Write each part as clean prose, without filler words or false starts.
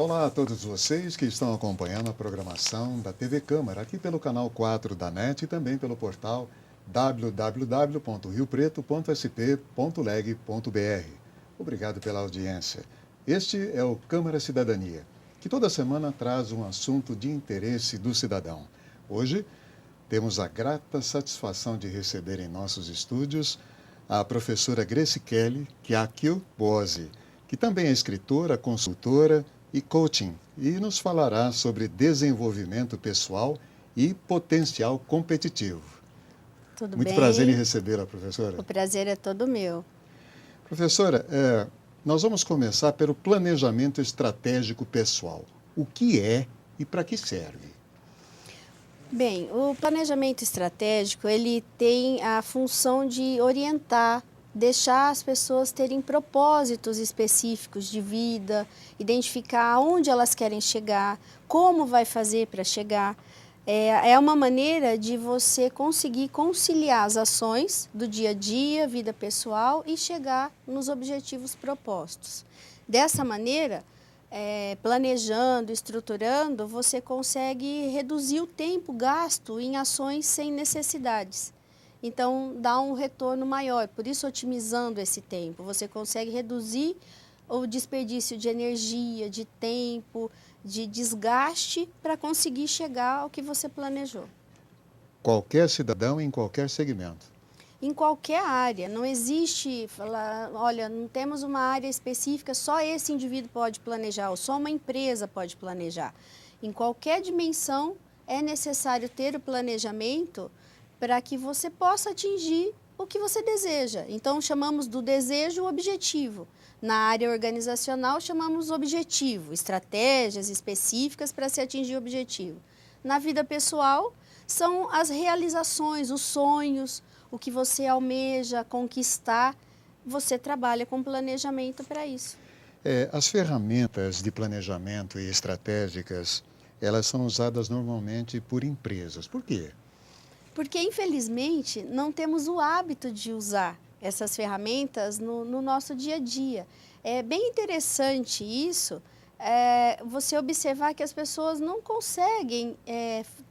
Olá a todos vocês que estão acompanhando a programação da TV Câmara, aqui pelo canal 4 da NET e também pelo portal www.riopreto.sp.leg.br. Obrigado pela audiência. Este é o Câmara Cidadania, que toda semana traz um assunto de interesse do cidadão. Hoje, temos a grata satisfação de receber em nossos estúdios a professora Grace Kelly Chiacchio Bose, que também é escritora, consultora e coaching, e nos falará sobre desenvolvimento pessoal e potencial competitivo. Tudo Muito bem? prazer em recebê-la, professora. O prazer é todo meu. Professora, nós vamos começar pelo planejamento estratégico pessoal. O que é e para que serve? Bem, o planejamento estratégico, ele tem a função de orientar, deixar as pessoas terem propósitos específicos de vida, identificar aonde elas querem chegar, como vai fazer para chegar. É uma maneira de você conseguir conciliar as ações do dia a dia, vida pessoal e chegar nos objetivos propostos. Dessa maneira, planejando, estruturando, você consegue reduzir o tempo gasto em ações sem necessidades. Então, dá um retorno maior. Por isso, otimizando esse tempo, você consegue reduzir o desperdício de energia, de tempo, de desgaste para conseguir chegar ao que você planejou. Qualquer cidadão em qualquer segmento. Em qualquer área, não existe falar, olha, não temos uma área específica, só esse indivíduo pode planejar, ou só uma empresa pode planejar. Em qualquer dimensão é necessário ter o planejamento para que você possa atingir o que você deseja. Então, chamamos do desejo o objetivo. Na área organizacional, chamamos objetivo, estratégias específicas para se atingir o objetivo. Na vida pessoal, são as realizações, os sonhos, o que você almeja conquistar, você trabalha com planejamento para isso. As ferramentas de planejamento e estratégicas, elas são usadas normalmente por empresas. Por quê? Porque, infelizmente, não temos o hábito de usar essas ferramentas no nosso dia a dia. É bem interessante isso, você observar que as pessoas não conseguem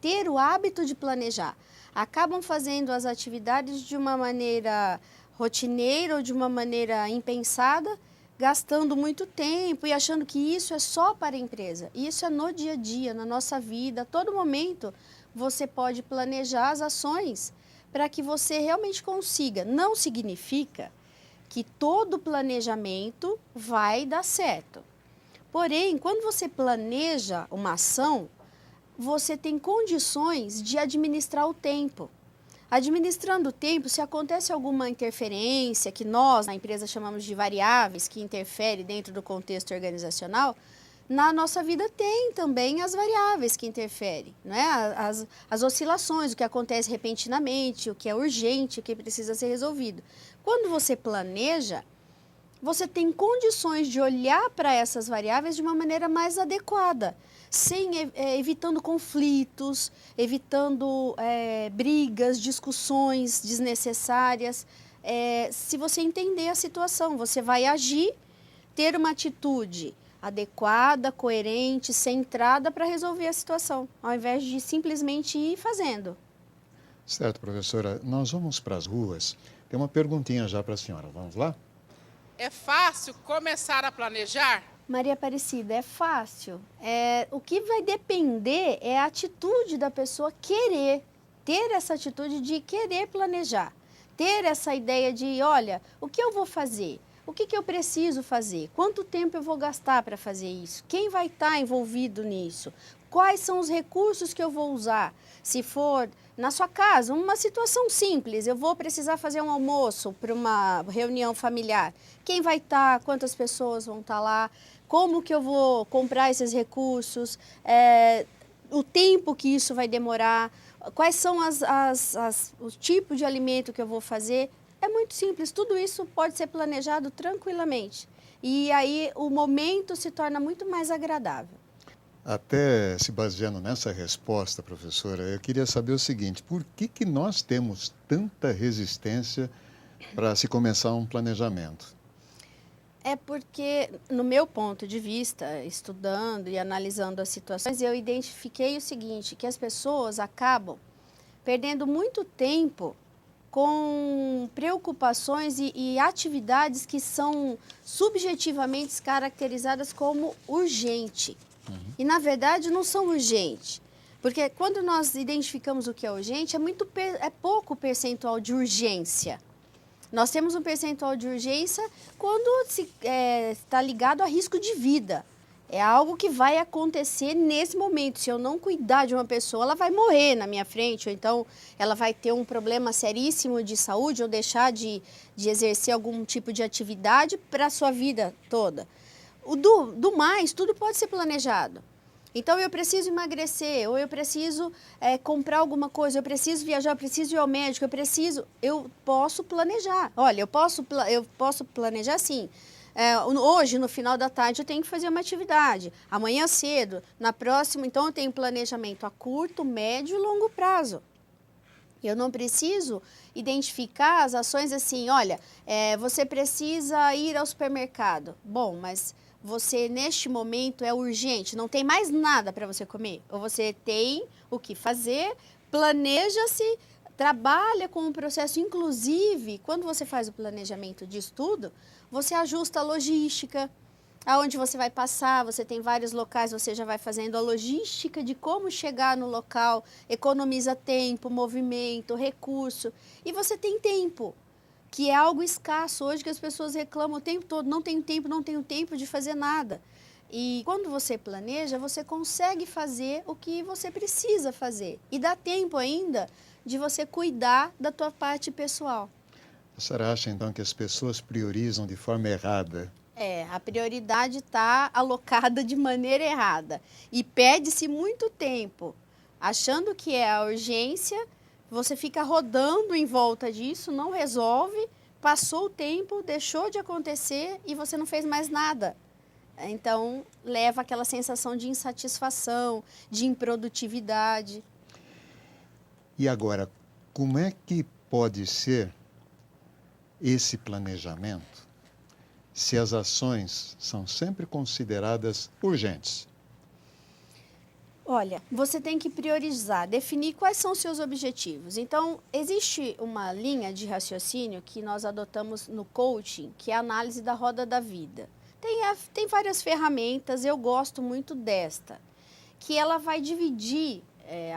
ter o hábito de planejar. Acabam fazendo as atividades de uma maneira rotineira ou de uma maneira impensada, gastando muito tempo e achando que isso é só para a empresa. Isso é no dia a dia, na nossa vida, a todo momento você pode planejar as ações para que você realmente consiga. Não significa que todo planejamento vai dar certo. Porém, quando você planeja uma ação, você tem condições de administrar o tempo. Administrando o tempo, se acontece alguma interferência, que nós, na empresa, chamamos de variáveis, que interfere dentro do contexto organizacional, na nossa vida tem também as variáveis que interferem, né? As oscilações, o que acontece repentinamente, o que é urgente, o que precisa ser resolvido. Quando você planeja, você tem condições de olhar para essas variáveis de uma maneira mais adequada, evitando conflitos, evitando brigas, discussões desnecessárias. Se você entender a situação, você vai agir, ter uma atitude adequada, coerente, centrada para resolver a situação, ao invés de simplesmente ir fazendo. Certo, professora. Nós vamos para as ruas. Tem uma perguntinha já para a senhora. Vamos lá? É fácil começar a planejar? Maria Aparecida, é fácil. O que vai depender é a atitude da pessoa querer, ter essa atitude de querer planejar, ter essa ideia de, olha, o que eu vou fazer? O que eu preciso fazer? Quanto tempo eu vou gastar para fazer isso? Quem vai estar envolvido nisso? Quais são os recursos que eu vou usar? Se for na sua casa, uma situação simples, eu vou precisar fazer um almoço para uma reunião familiar. Quem vai estar? Quantas pessoas vão estar lá? Como que eu vou comprar esses recursos? O tempo que isso vai demorar? Quais são os tipos de alimento que eu vou fazer? É muito simples, tudo isso pode ser planejado tranquilamente. E aí o momento se torna muito mais agradável. Até se baseando nessa resposta, professora, eu queria saber o seguinte: por que nós temos tanta resistência para se começar um planejamento? É porque, no meu ponto de vista, estudando e analisando as situações, eu identifiquei o seguinte, que as pessoas acabam perdendo muito tempo com preocupações e atividades que são subjetivamente caracterizadas como urgente. E, na verdade, não são urgentes. Porque quando nós identificamos o que é urgente, é pouco percentual de urgência. Nós temos um percentual de urgência quando está ligado a risco de vida. É algo que vai acontecer nesse momento. Se eu não cuidar de uma pessoa, ela vai morrer na minha frente, ou então ela vai ter um problema seríssimo de saúde, ou deixar de exercer algum tipo de atividade para a sua vida toda. Do mais, tudo pode ser planejado. Então, eu preciso emagrecer, ou eu preciso comprar alguma coisa, eu preciso viajar, eu preciso ir ao médico, eu posso planejar. Olha, eu posso planejar assim. Hoje, no final da tarde, eu tenho que fazer uma atividade. Amanhã cedo, na próxima, então eu tenho planejamento a curto, médio e longo prazo. Eu não preciso identificar as ações assim, olha, você precisa ir ao supermercado. Bom, mas você neste momento é urgente, não tem mais nada para você comer. Ou você tem o que fazer, planeja-se, trabalha com o processo. Inclusive, quando você faz o planejamento disso tudo, você ajusta a logística, aonde você vai passar, você tem vários locais, você já vai fazendo a logística de como chegar no local, economiza tempo, movimento, recurso, e você tem tempo, que é algo escasso hoje que as pessoas reclamam o tempo todo, não tenho tempo de fazer nada. E quando você planeja, você consegue fazer o que você precisa fazer, e dá tempo ainda de você cuidar da tua parte pessoal. A senhora acha, então, que as pessoas priorizam de forma errada? A prioridade está alocada de maneira errada e perde-se muito tempo achando que é a urgência, você fica rodando em volta disso, não resolve, passou o tempo, deixou de acontecer e você não fez mais nada. Então, leva aquela sensação de insatisfação, de improdutividade. E agora, como é que pode ser esse planejamento se as ações são sempre consideradas urgentes? Olha, você tem que priorizar, definir quais são os seus objetivos. Então, existe uma linha de raciocínio que nós adotamos no coaching, que é a análise da roda da vida. Tem várias ferramentas, eu gosto muito desta, que ela vai dividir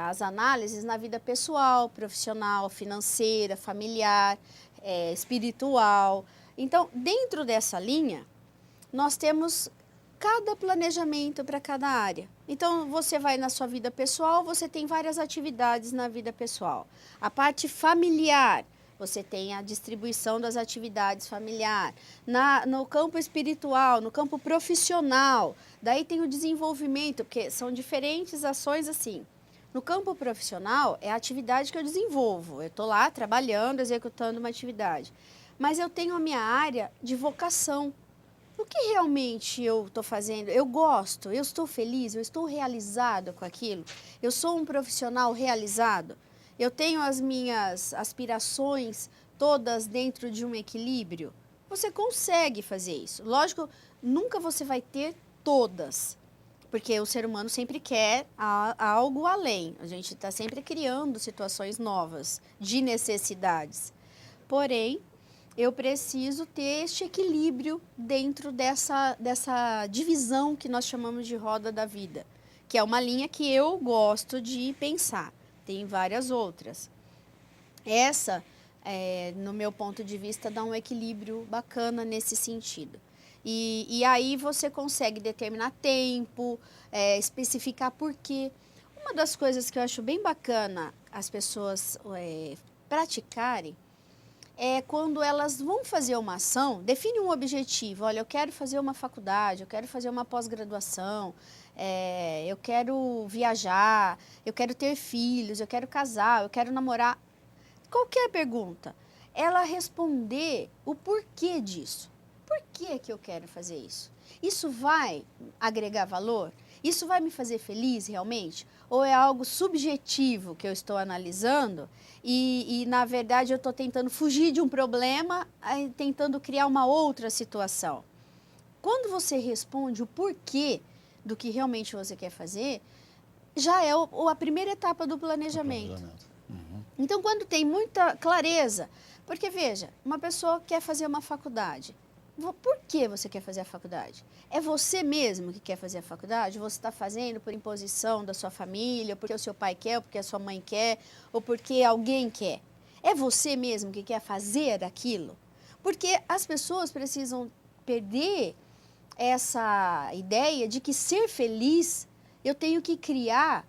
as análises na vida pessoal, profissional, financeira, familiar, espiritual. Então, dentro dessa linha, nós temos cada planejamento para cada área. Então, você vai na sua vida pessoal, você tem várias atividades na vida pessoal. A parte familiar, você tem a distribuição das atividades familiar. No campo espiritual, no campo profissional, daí tem o desenvolvimento, porque são diferentes ações assim. No campo profissional, é a atividade que eu desenvolvo. Eu estou lá trabalhando, executando uma atividade. Mas eu tenho a minha área de vocação. O que realmente eu estou fazendo? Eu gosto, eu estou feliz, eu estou realizado com aquilo. Eu sou um profissional realizado. Eu tenho as minhas aspirações todas dentro de um equilíbrio. Você consegue fazer isso. Lógico, nunca você vai ter todas, porque o ser humano sempre quer algo além. A gente está sempre criando situações novas, de necessidades. Porém, eu preciso ter este equilíbrio dentro dessa divisão que nós chamamos de roda da vida, que é uma linha que eu gosto de pensar. Tem várias outras. Essa, no meu ponto de vista, dá um equilíbrio bacana nesse sentido. E aí você consegue determinar tempo, especificar por quê. Uma das coisas que eu acho bem bacana as pessoas praticarem é quando elas vão fazer uma ação, define um objetivo. Olha, eu quero fazer uma faculdade, eu quero fazer uma pós-graduação, eu quero viajar, eu quero ter filhos, eu quero casar, eu quero namorar. Qualquer pergunta, ela responder o porquê disso. Por que eu quero fazer isso? Isso vai agregar valor? Isso vai me fazer feliz realmente? Ou é algo subjetivo que eu estou analisando e na verdade, eu estou tentando fugir de um problema, tentando criar uma outra situação? quando você responde o porquê do que realmente você quer fazer, já é a primeira etapa do planejamento. Então, quando tem muita clareza, porque veja, uma pessoa quer fazer uma faculdade. Por que você quer fazer a faculdade? É você mesmo que quer fazer a faculdade? Você está fazendo por imposição da sua família, porque o seu pai quer, ou porque a sua mãe quer, ou porque alguém quer? É você mesmo que quer fazer aquilo? Porque as pessoas precisam perder essa ideia de que ser feliz, eu tenho que criar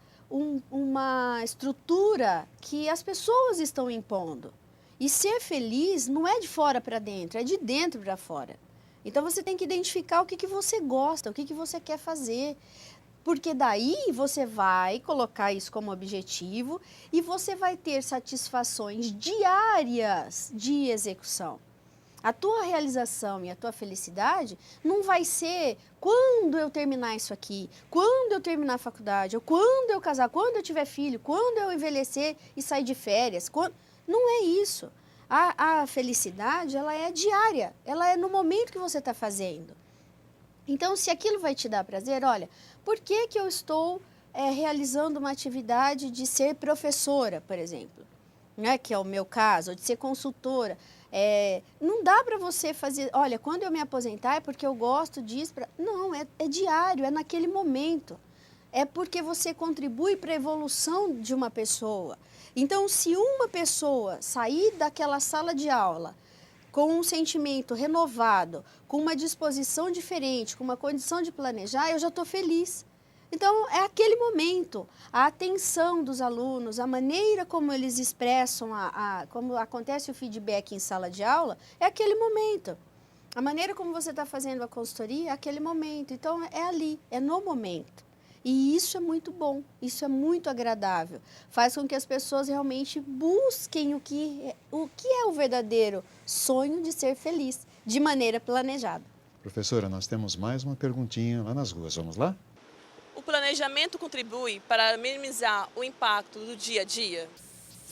uma estrutura que as pessoas estão impondo. E ser feliz não é de fora para dentro, é de dentro para fora. Então você tem que identificar o que você gosta, o que você quer fazer. Porque daí você vai colocar isso como objetivo e você vai ter satisfações diárias de execução. A tua realização e a tua felicidade não vai ser quando eu terminar isso aqui, quando eu terminar a faculdade, ou quando eu casar, quando eu tiver filho, quando eu envelhecer e sair de férias. Não é isso. A felicidade, ela é diária, ela é no momento que você está fazendo. Então, se aquilo vai te dar prazer, olha, por que eu estou realizando uma atividade de ser professora, por exemplo, né, que é o meu caso, ou de ser consultora? Não dá para você fazer, olha, quando eu me aposentar é porque eu gosto disso. Não, é diário, é naquele momento. É porque você contribui para a evolução de uma pessoa. Então, se uma pessoa sair daquela sala de aula com um sentimento renovado, com uma disposição diferente, com uma condição de planejar, eu já estou feliz. Então, é aquele momento, a atenção dos alunos, a maneira como eles expressam, como acontece o feedback em sala de aula, é aquele momento. A maneira como você está fazendo a consultoria é aquele momento. Então, é ali, é no momento. E isso é muito bom, isso é muito agradável. Faz com que as pessoas realmente busquem o que é o verdadeiro sonho de ser feliz, de maneira planejada. Professora, nós temos mais uma perguntinha lá nas ruas. Vamos lá? O planejamento contribui para minimizar o impacto do dia a dia?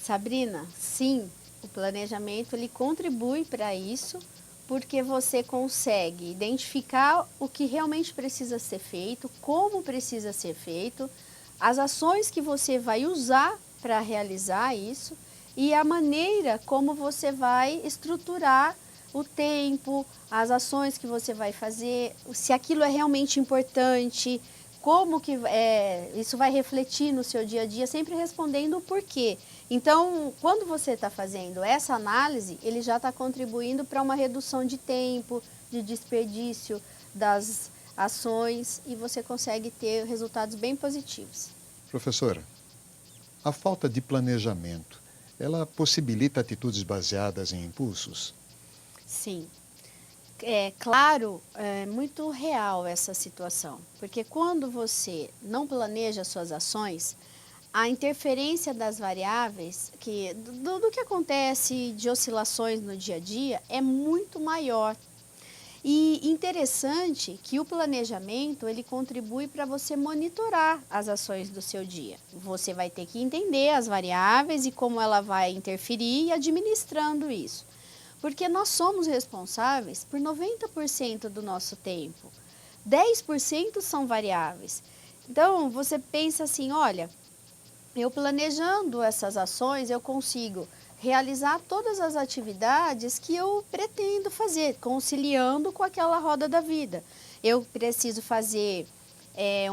Sabrina, sim, o planejamento ele contribui para isso, porque você consegue identificar o que realmente precisa ser feito, como precisa ser feito, as ações que você vai usar para realizar isso e a maneira como você vai estruturar o tempo, as ações que você vai fazer, se aquilo é realmente importante, como que isso vai refletir no seu dia a dia, sempre respondendo o porquê. Então, quando você está fazendo essa análise, ele já está contribuindo para uma redução de tempo, de desperdício das ações e você consegue ter resultados bem positivos. Professora, a falta de planejamento, ela possibilita atitudes baseadas em impulsos? Sim. É claro, é muito real essa situação, porque quando você não planeja suas ações, a interferência das variáveis, do que acontece de oscilações no dia a dia, é muito maior. E interessante que o planejamento, ele contribui para você monitorar as ações do seu dia. Você vai ter que entender as variáveis e como ela vai interferir e administrando isso. Porque nós somos responsáveis por 90% do nosso tempo. 10% são variáveis. Então, você pensa assim, olha, eu planejando essas ações, eu consigo realizar todas as atividades que eu pretendo fazer, conciliando com aquela roda da vida. Eu preciso fazer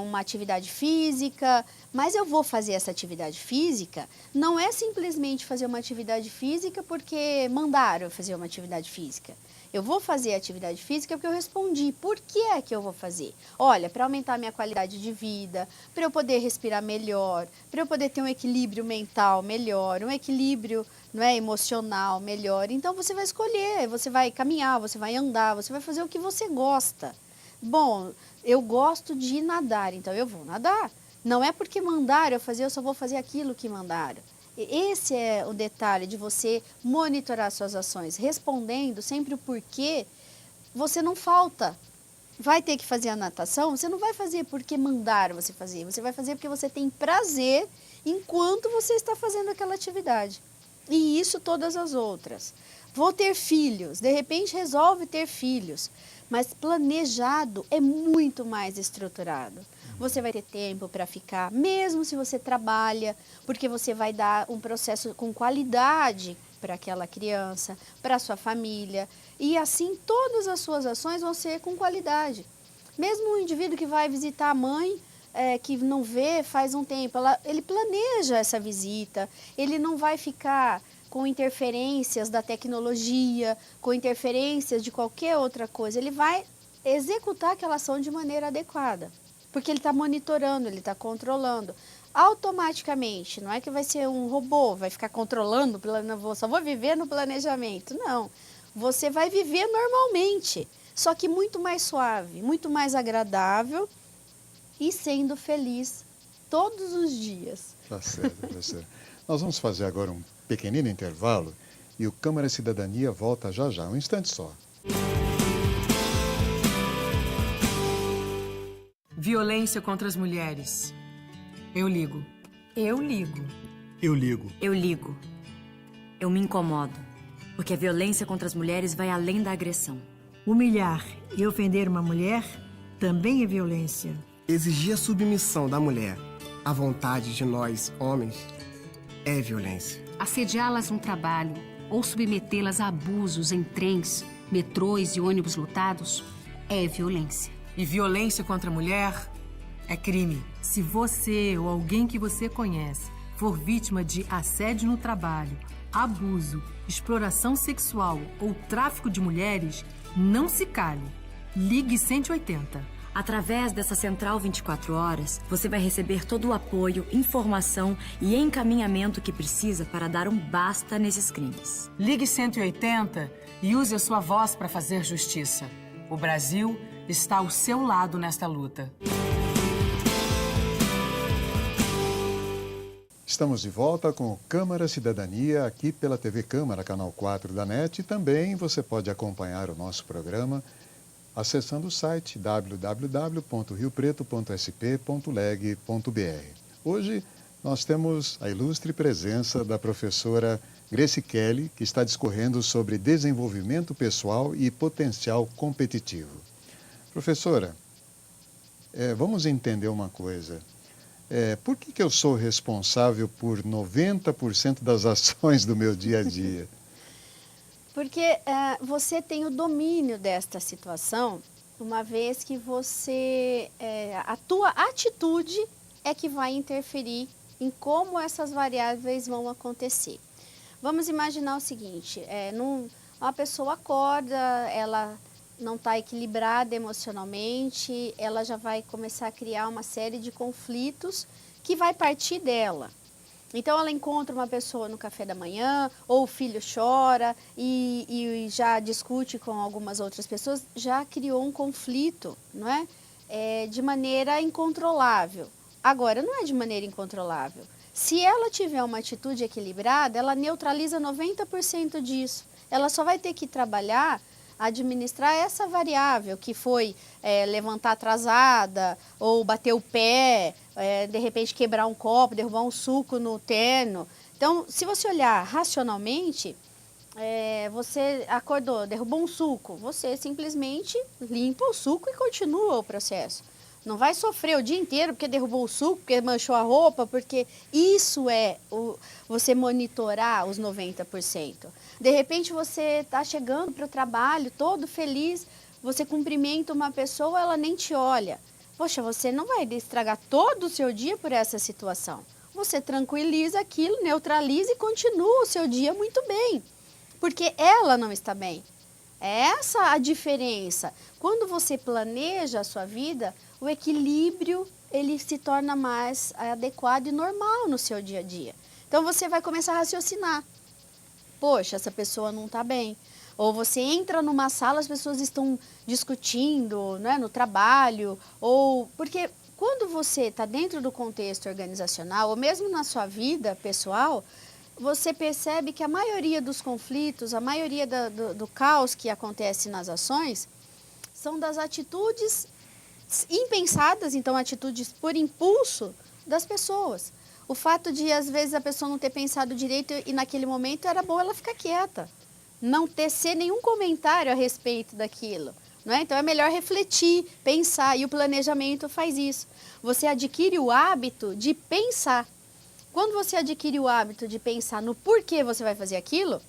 uma atividade física, mas eu vou fazer essa atividade física, não é simplesmente fazer uma atividade física porque mandaram eu fazer uma atividade física. Eu vou fazer a atividade física porque eu respondi. Por que é que eu vou fazer? Olha, para aumentar a minha qualidade de vida, para eu poder respirar melhor, para eu poder ter um equilíbrio mental melhor, um equilíbrio emocional melhor. Então, você vai escolher, você vai caminhar, você vai andar, você vai fazer o que você gosta. Bom, eu gosto de nadar, então eu vou nadar. Não é porque mandaram eu fazer, eu só vou fazer aquilo que mandaram. Esse é o detalhe de você monitorar suas ações, respondendo sempre o porquê. Você não falta. Vai ter que fazer a natação, você não vai fazer porque mandaram você fazer. Você vai fazer porque você tem prazer enquanto você está fazendo aquela atividade. E isso todas as outras. vou ter filhos, de repente resolve ter filhos. Mas planejado é muito mais estruturado. Você vai ter tempo para ficar, mesmo se você trabalha, porque você vai dar um processo com qualidade para aquela criança, para a sua família. E assim todas as suas ações vão ser com qualidade. Mesmo um indivíduo que vai visitar a mãe, que não vê faz um tempo, ele planeja essa visita, ele não vai ficar com interferências da tecnologia, com interferências de qualquer outra coisa. Ele vai executar aquela ação de maneira adequada, porque ele está monitorando, ele está controlando. Automaticamente, não é que vai ser um robô, vai ficar controlando, só vou viver no planejamento. Não, você vai viver normalmente, só que muito mais suave, muito mais agradável e sendo feliz todos os dias. Tá certo, professor. Nós vamos fazer agora um pequenino intervalo e o Câmara Cidadania volta já já, um instante só. Violência contra as mulheres. Eu ligo. Eu ligo. Eu ligo. Eu ligo. Eu me incomodo, porque a violência contra as mulheres vai além da agressão. Humilhar e ofender uma mulher também é violência. Exigir a submissão da mulher à vontade de nós, homens, é violência. Assediá-las no trabalho ou submetê-las a abusos em trens, metrôs e ônibus lotados é violência. E violência contra a mulher é crime. Se você ou alguém que você conhece for vítima de assédio no trabalho, abuso, exploração sexual ou tráfico de mulheres, não se cale. Ligue 180. Através dessa Central 24 Horas, você vai receber todo o apoio, informação e encaminhamento que precisa para dar um basta nesses crimes. Ligue 180 e use a sua voz para fazer justiça. O Brasil está ao seu lado nesta luta. Estamos de volta com o Câmara Cidadania aqui pela TV Câmara, canal 4 da NET, e também você pode acompanhar o nosso programa acessando o site www.riopreto.sp.leg.br. Hoje nós temos a ilustre presença da professora Grace Kelly, que está discorrendo sobre desenvolvimento pessoal e potencial competitivo. Professora, vamos entender uma coisa. Por que eu sou responsável por 90% das ações do meu dia a dia? Porque você tem o domínio desta situação, uma vez que a tua atitude é que vai interferir em como essas variáveis vão acontecer. Vamos imaginar o seguinte, uma pessoa acorda, ela não está equilibrada emocionalmente, ela já vai começar a criar uma série de conflitos que vai partir dela. Então, ela encontra uma pessoa no café da manhã, ou o filho chora e já discute com algumas outras pessoas, já criou um conflito, não é? De maneira incontrolável. Agora, não é de maneira incontrolável. Se ela tiver uma atitude equilibrada, ela neutraliza 90% disso. Ela só vai ter que trabalhar, administrar essa variável, que foi levantar atrasada, ou bater o pé, de repente quebrar um copo, derrubar um suco no terno. Então, se você olhar racionalmente, você acordou, derrubou um suco, você simplesmente limpa o suco e continua o processo. Não vai sofrer o dia inteiro porque derrubou o suco, porque manchou a roupa, porque isso você monitorar os 90%. De repente você está chegando para o trabalho todo feliz, você cumprimenta uma pessoa, ela nem te olha. Poxa, você não vai estragar todo o seu dia por essa situação. Você tranquiliza aquilo, neutraliza e continua o seu dia muito bem, porque ela não está bem. É essa a diferença. Quando você planeja a sua vida, o equilíbrio ele se torna mais adequado e normal no seu dia a dia. Então você vai começar a raciocinar. Poxa, essa pessoa não está bem. Ou você entra numa sala, as pessoas estão discutindo, né, no trabalho. Porque quando você está dentro do contexto organizacional, ou mesmo na sua vida pessoal, você percebe que a maioria dos conflitos, a maioria do caos que acontece nas ações, são das atitudes impensadas, então atitudes por impulso das pessoas. O fato de, às vezes, a pessoa não ter pensado direito e naquele momento era bom ela ficar quieta. não tecer nenhum comentário a respeito daquilo. Não é? Então é melhor refletir, pensar, e o planejamento faz isso. Você adquire o hábito de pensar. Quando você adquire o hábito de pensar no porquê você vai fazer aquilo,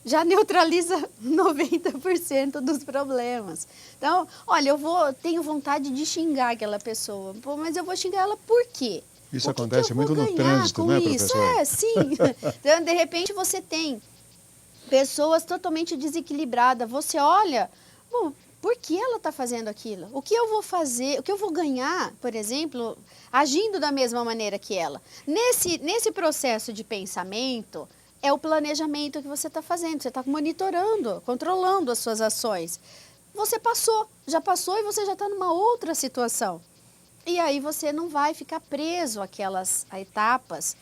já neutraliza 90% dos problemas. Então, olha, tenho vontade de xingar aquela pessoa, pô, mas eu vou xingar ela por quê? Isso acontece muito no trânsito, né, professor? É, sim. Então, de repente, você tem pessoas totalmente desequilibradas. Você olha, bom, por que ela está fazendo aquilo? O que eu vou fazer, o que eu vou ganhar, por exemplo, agindo da mesma maneira que ela? Nesse processo de pensamento, é o planejamento que você está fazendo. Você está monitorando, controlando as suas ações. Você já passou e você já está numa outra situação. E aí você não vai ficar preso àquelas etapas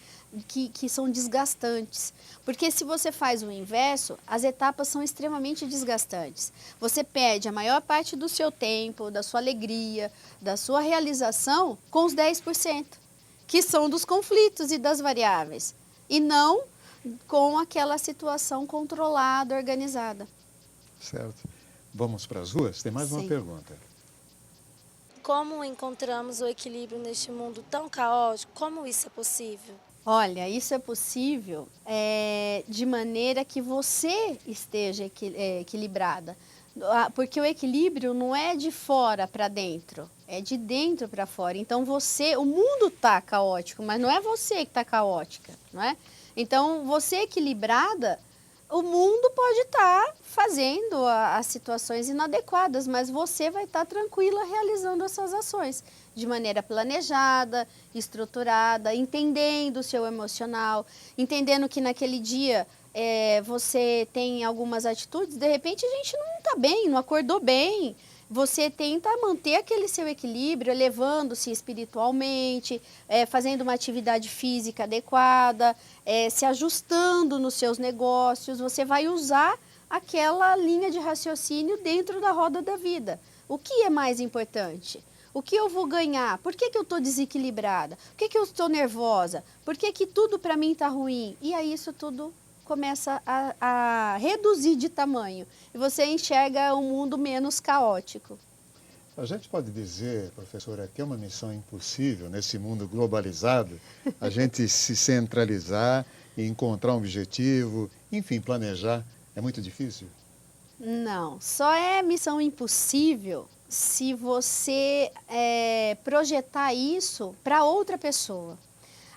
que são desgastantes. Porque se você faz o inverso, as etapas são extremamente desgastantes. Você perde a maior parte do seu tempo, da sua alegria, da sua realização com os 10%, que são dos conflitos e das variáveis. E não com aquela situação controlada, organizada. Certo. Vamos para as ruas? Tem mais uma pergunta. Como encontramos o equilíbrio neste mundo tão caótico? Como isso é possível? Olha, isso é possível de maneira que você esteja equilibrada. Porque o equilíbrio não é de fora para dentro, é de dentro para fora. Então o mundo está caótico, mas não é você que está caótica, não é? Então, você equilibrada, o mundo pode estar fazendo as situações inadequadas, mas você vai estar tranquila realizando essas ações de maneira planejada, estruturada, entendendo o seu emocional, entendendo que naquele dia você tem algumas atitudes, de repente a gente não está bem, não acordou bem. Você tenta manter aquele seu equilíbrio, elevando-se espiritualmente, fazendo uma atividade física adequada, se ajustando nos seus negócios. Você vai usar aquela linha de raciocínio dentro da roda da vida. O que é mais importante? O que eu vou ganhar? Por que eu estou desequilibrada? Por que eu estou nervosa? Por que tudo para mim está ruim? E aí isso tudo começa a reduzir de tamanho e você enxerga um mundo menos caótico. A gente pode dizer, professora, que é uma missão impossível nesse mundo globalizado, a gente se centralizar e encontrar um objetivo, enfim, planejar, é muito difícil? Não, só é missão impossível se você projetar isso para outra pessoa.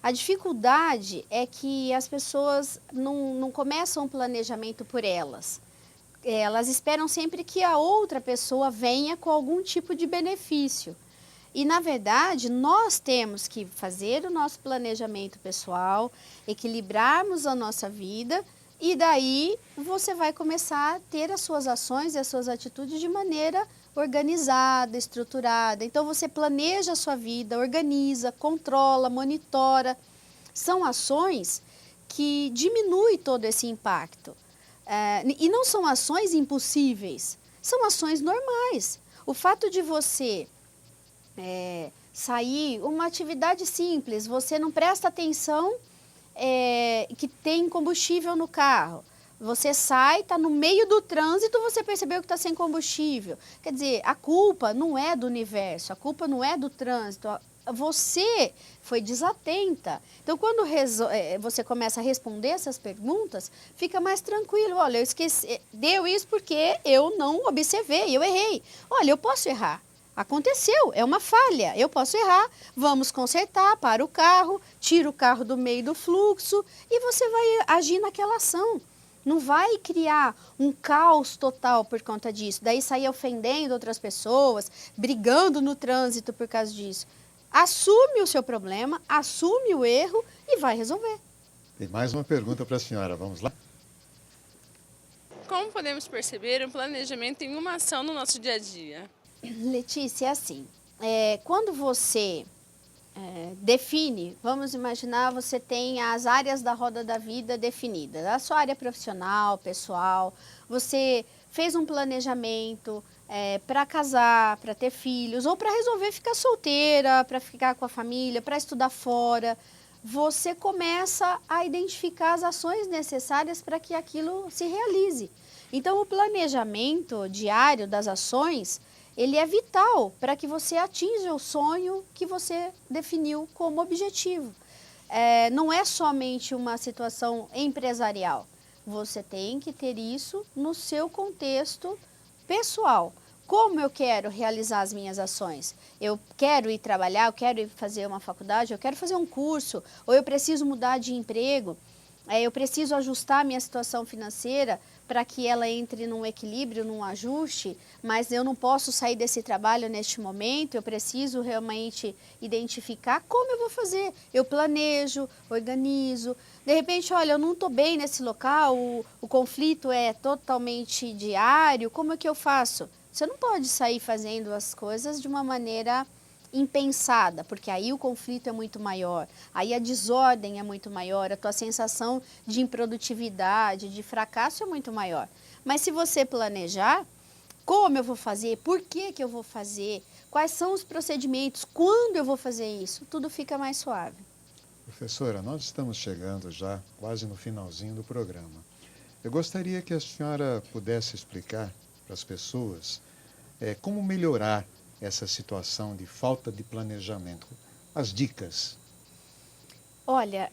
A dificuldade é que as pessoas não começam o planejamento por elas. Elas esperam sempre que a outra pessoa venha com algum tipo de benefício. E, na verdade, nós temos que fazer o nosso planejamento pessoal, equilibrarmos a nossa vida e daí você vai começar a ter as suas ações e as suas atitudes de maneira organizada, estruturada. Então, você planeja a sua vida, organiza, controla, monitora. São ações que diminuem todo esse impacto. E não são ações impossíveis, são ações normais. O fato de você sair, uma atividade simples, você não presta atenção que tem combustível no carro. Você sai, está no meio do trânsito, você percebeu que está sem combustível. Quer dizer, a culpa não é do universo, a culpa não é do trânsito. Você foi desatenta. Então, quando você começa a responder essas perguntas, fica mais tranquilo. Olha, eu esqueci, deu isso porque eu não observei, eu errei. Olha, eu posso errar. Aconteceu, é uma falha, eu posso errar. Vamos consertar, para o carro, tira o carro do meio do fluxo e você vai agir naquela ação. Não vai criar um caos total por conta disso. Daí sair ofendendo outras pessoas, brigando no trânsito por causa disso. Assume o seu problema, assume o erro e vai resolver. Tem mais uma pergunta para a senhora, vamos lá? Como podemos perceber um planejamento em uma ação no nosso dia a dia? Letícia, é assim, quando você define, vamos imaginar, você tem as áreas da roda da vida definidas, a sua área profissional, pessoal, você fez um planejamento para casar, para ter filhos, ou para resolver ficar solteira, para ficar com a família, para estudar fora, você começa a identificar as ações necessárias para que aquilo se realize. Então, o planejamento diário das ações, ele é vital para que você atinja o sonho que você definiu como objetivo. Não é somente uma situação empresarial. Você tem que ter isso no seu contexto pessoal. Como eu quero realizar as minhas ações? Eu quero ir trabalhar, eu quero ir fazer uma faculdade, eu quero fazer um curso, ou eu preciso mudar de emprego, eu preciso ajustar a minha situação financeira para que ela entre num equilíbrio, num ajuste, mas eu não posso sair desse trabalho neste momento, eu preciso realmente identificar como eu vou fazer. Eu planejo, organizo, de repente, olha, eu não estou bem nesse local, o conflito é totalmente diário, como é que eu faço? Você não pode sair fazendo as coisas de uma maneira impensada, porque aí o conflito é muito maior, aí a desordem é muito maior, a tua sensação de improdutividade, de fracasso é muito maior. Mas se você planejar, como eu vou fazer, por que eu vou fazer, quais são os procedimentos, quando eu vou fazer isso, tudo fica mais suave. Professora, nós estamos chegando já quase no finalzinho do programa. Eu gostaria que a senhora pudesse explicar para as pessoas como melhorar essa situação de falta de planejamento. As dicas. Olha,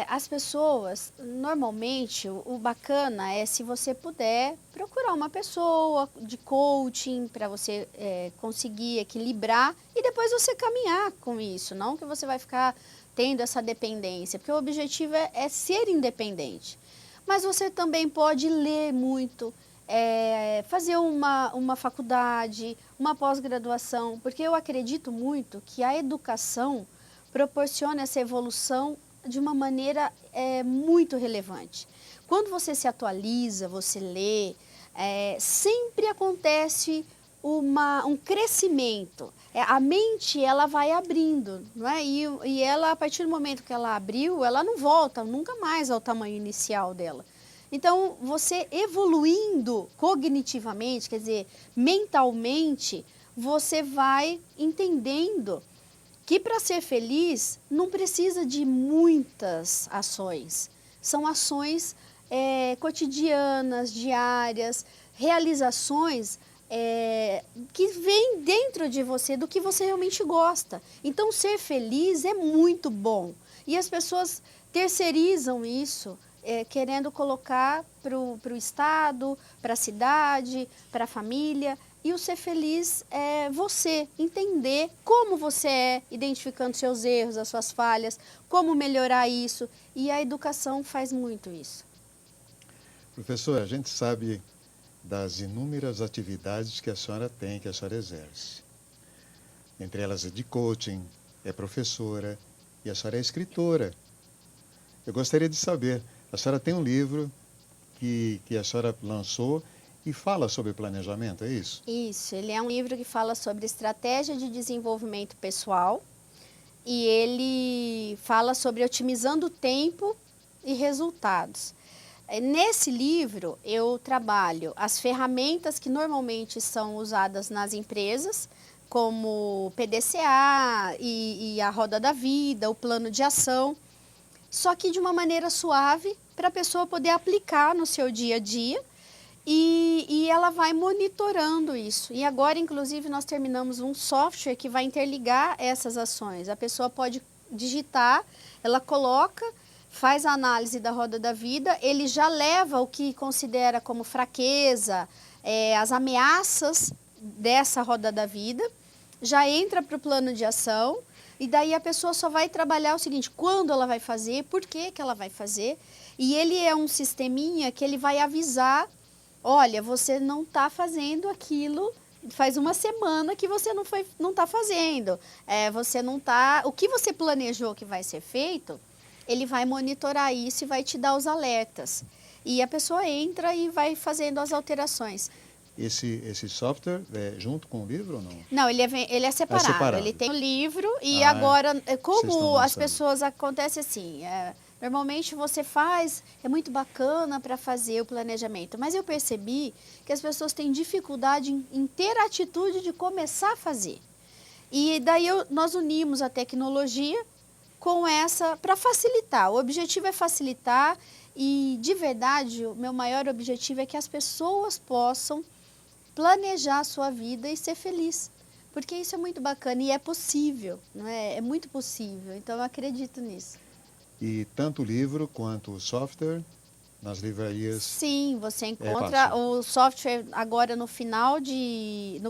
as pessoas, normalmente, o bacana é se você puder procurar uma pessoa de coaching para você conseguir equilibrar e depois você caminhar com isso, não que você vai ficar tendo essa dependência, porque o objetivo é ser independente. Mas você também pode ler muito, fazer uma faculdade, uma pós-graduação, porque eu acredito muito que a educação proporciona essa evolução de uma maneira muito relevante. Quando você se atualiza, você lê, sempre acontece um crescimento. A mente, ela vai abrindo, não é? E ela, a partir do momento que ela abriu, ela não volta nunca mais ao tamanho inicial dela. Então, você evoluindo cognitivamente, quer dizer, mentalmente, você vai entendendo que para ser feliz não precisa de muitas ações. São ações cotidianas, diárias, realizações que vêm dentro de você, do que você realmente gosta. Então, ser feliz é muito bom. E as pessoas terceirizam isso, querendo colocar para o Estado, para a cidade, para a família. E o ser feliz é você entender como você é, identificando seus erros, as suas falhas, como melhorar isso. E a educação faz muito isso. Professora, a gente sabe das inúmeras atividades que a senhora tem, que a senhora exerce. Entre elas é de coaching, é professora e a senhora é escritora. Eu gostaria de saber, a senhora tem um livro que a senhora lançou e fala sobre planejamento, é isso? Isso, ele é um livro que fala sobre estratégia de desenvolvimento pessoal e ele fala sobre otimizando tempo e resultados. Nesse livro, eu trabalho as ferramentas que normalmente são usadas nas empresas, como o PDCA e a Roda da Vida, o Plano de Ação, só que de uma maneira suave, para a pessoa poder aplicar no seu dia a dia, e ela vai monitorando isso. E agora, inclusive, nós terminamos um software que vai interligar essas ações. A pessoa pode digitar, ela coloca, faz a análise da roda da vida, ele já leva o que considera como fraqueza, as ameaças dessa roda da vida, já entra para o plano de ação, e daí a pessoa só vai trabalhar o seguinte, quando ela vai fazer, por que ela vai fazer, e ele é um sisteminha que ele vai avisar, olha, você não está fazendo aquilo, faz uma semana que você não está fazendo, você não está, o que você planejou que vai ser feito, ele vai monitorar isso e vai te dar os alertas. E a pessoa entra e vai fazendo as alterações. Esse software é junto com o livro ou não? Não, ele é separado. separado. Ele tem o livro e agora, como as lançando. Pessoas, acontece assim, normalmente você faz, é muito bacana para fazer o planejamento, mas eu percebi que as pessoas têm dificuldade em ter a atitude de começar a fazer. E daí nós unimos a tecnologia com essa, para facilitar. O objetivo é facilitar E, de verdade, o meu maior objetivo é que as pessoas possam planejar a sua vida e ser feliz. Porque isso é muito bacana e é possível, não é? É muito possível. Então, eu acredito nisso. E tanto o livro quanto o software nas livrarias? Sim, você encontra o software agora no final de...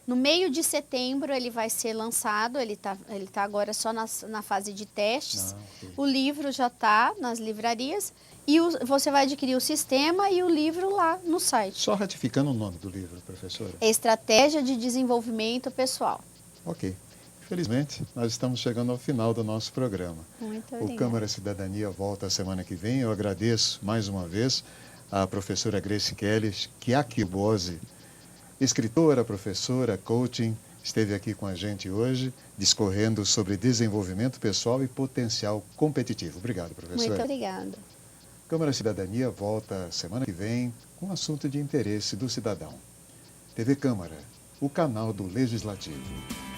No meio de setembro ele vai ser lançado, ele tá agora só na fase de testes. Okay. O livro já está nas livrarias e você vai adquirir o sistema e o livro lá no site. Só ratificando o nome do livro, professora. Estratégia de Desenvolvimento Pessoal. Ok. Infelizmente, nós estamos chegando ao final do nosso programa. Muito obrigada. O Câmara Cidadania volta a semana que vem. Eu agradeço mais uma vez a professora Grace Kelly, Kiakibose, escritora, professora, coaching, esteve aqui com a gente hoje, discorrendo sobre desenvolvimento pessoal e potencial competitivo. Obrigado, professora. Muito obrigada. Câmara Cidadania volta semana que vem com assunto de interesse do cidadão. TV Câmara, o canal do Legislativo.